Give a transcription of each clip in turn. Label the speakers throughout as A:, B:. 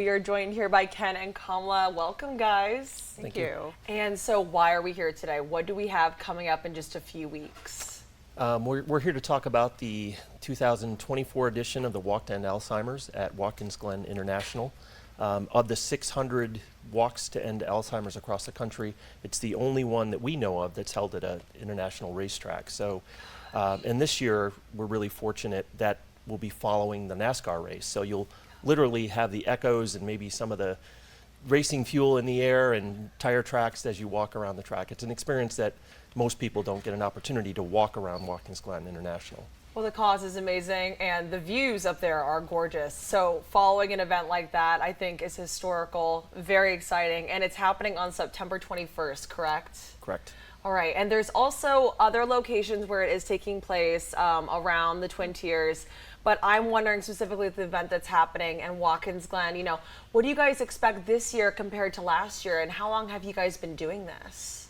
A: We are joined here by Ken and Kamala. Welcome, guys.
B: Thank you.
A: And so why are we here today? What do we have coming up in just a few weeks?
B: We're here to talk about the 2024 edition of the Walk to End Alzheimer's at Watkins Glen International. Of the 600 walks to end Alzheimer's across the country, it's the only one that we know of that's held at an international racetrack. So, and this year, we're really fortunate that we'll be following the NASCAR race. So you'll literally have the echoes and maybe some of the racing fuel in the air and tire tracks as you walk around the track. It's an experience that most people don't get an opportunity to walk around Watkins Glen International.
A: Well, the cause is amazing and the views up there are gorgeous. So following an event like that, I think is historical, very exciting, and it's happening on September 21st, correct?
B: Correct.
A: All right, and there's also other locations where it is taking place around the Twin Tiers, but I'm wondering specifically the event that's happening in Watkins Glen, you know, what do you guys expect this year compared to last year, and how long have you guys been doing this?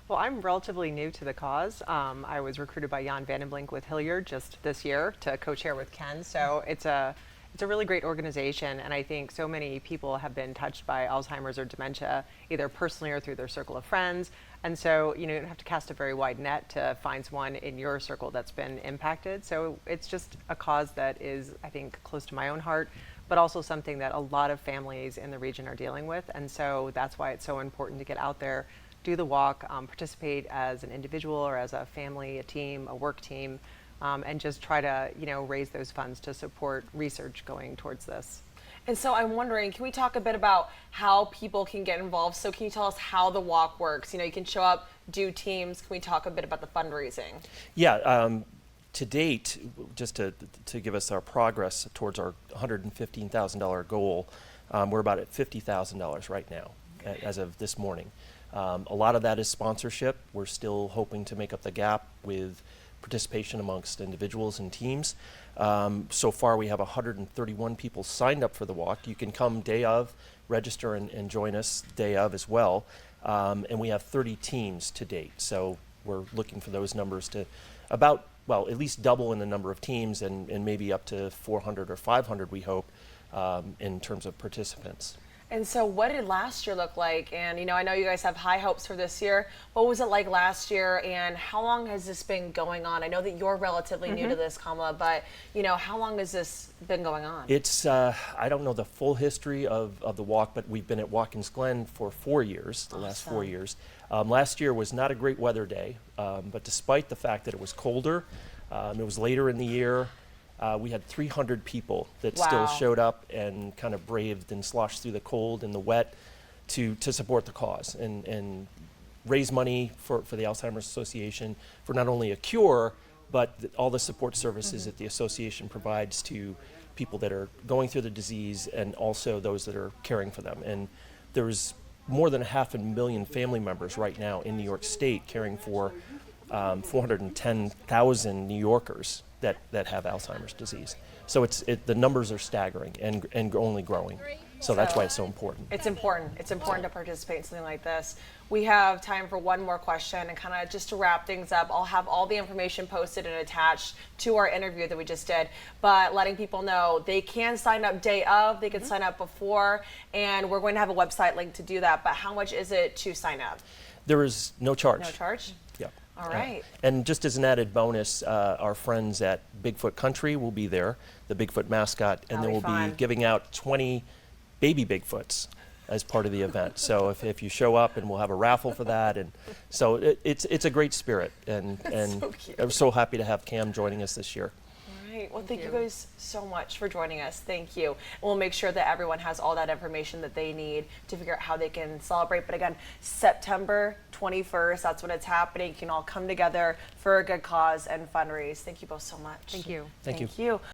C: Well, I'm relatively new to the cause. I was recruited by Jan Vandenblink with Hilliard just this year to co-chair with Ken, so it's a really great organization, and I think so many people have been touched by Alzheimer's or dementia, either personally or through their circle of friends. And so, you don't have to cast a very wide net to find someone in your circle that's been impacted. So it's just a cause that is, I think, close to my own heart, but also something that a lot of families in the region are dealing with. And so that's why it's so important to get out there, do the walk, participate as an individual or as a family, a team, a work team, and just try to, raise those funds to support research going towards this.
A: And so I'm wondering, can we talk a bit about how people can get involved? So can you tell us how the walk works? You can show up, do teams. Can we talk a bit about the fundraising?
B: Yeah, to date, just to give us our progress towards our $115,000 goal, we're about at $50,000 right now, as of this morning. A lot of that is sponsorship. We're still hoping to make up the gap with participation amongst individuals and teams. So far we have 131 people signed up for the walk. You can come day of, register and join us day of as well. And we have 30 teams to date. So we're looking for those numbers to at least double in the number of teams and maybe up to 400 or 500 we hope in terms of participants.
A: And so what did last year look like? And I know you guys have high hopes for this year. What was it like last year, and how long has this been going on? I know that you're relatively new to this, Kamala, but how long has this been going on?
B: It's, I don't know the full history of the walk, but we've been at Watkins Glen for 4 years, the last 4 years. Last year was not a great weather day, but despite the fact that it was colder, it was later in the year, we had 300 people that still showed up and kind of braved and sloshed through the cold and the wet to support the cause and raise money for the Alzheimer's Association for not only a cure, but all the support services that the association provides to people that are going through the disease and also those that are caring for them. And there's more than 500,000 family members right now in New York State caring for 410,000 New Yorkers that have Alzheimer's disease. So the numbers are staggering and only growing. So that's why it's so important.
A: It's important. It's important to participate in something like this. We have time for one more question, and kind of just to wrap things up, I'll have all the information posted and attached to our interview that we just did, but letting people know they can sign up day of, they can sign up before, and we're going to have a website link to do that. But how much is it to sign up?
B: There is no charge.
A: No charge?
B: Yep.
A: All right.
B: And just as an added bonus, our friends at Bigfoot Country will be there, the Bigfoot mascot, and they will be giving out 20 baby Bigfoots as part of the event. So if you show up, and we'll have a raffle for that, and so it's a great spirit, and
A: so cute.
B: I'm so happy to have Cam joining us this year.
A: Right. Well, thank you guys so much for joining us. Thank you. We'll make sure that everyone has all that information that they need to figure out how they can celebrate. But again, September 21st, that's when it's happening. You can all come together for a good cause and fundraise. Thank you both so much.
C: Thank you.
B: Thank you.
A: You.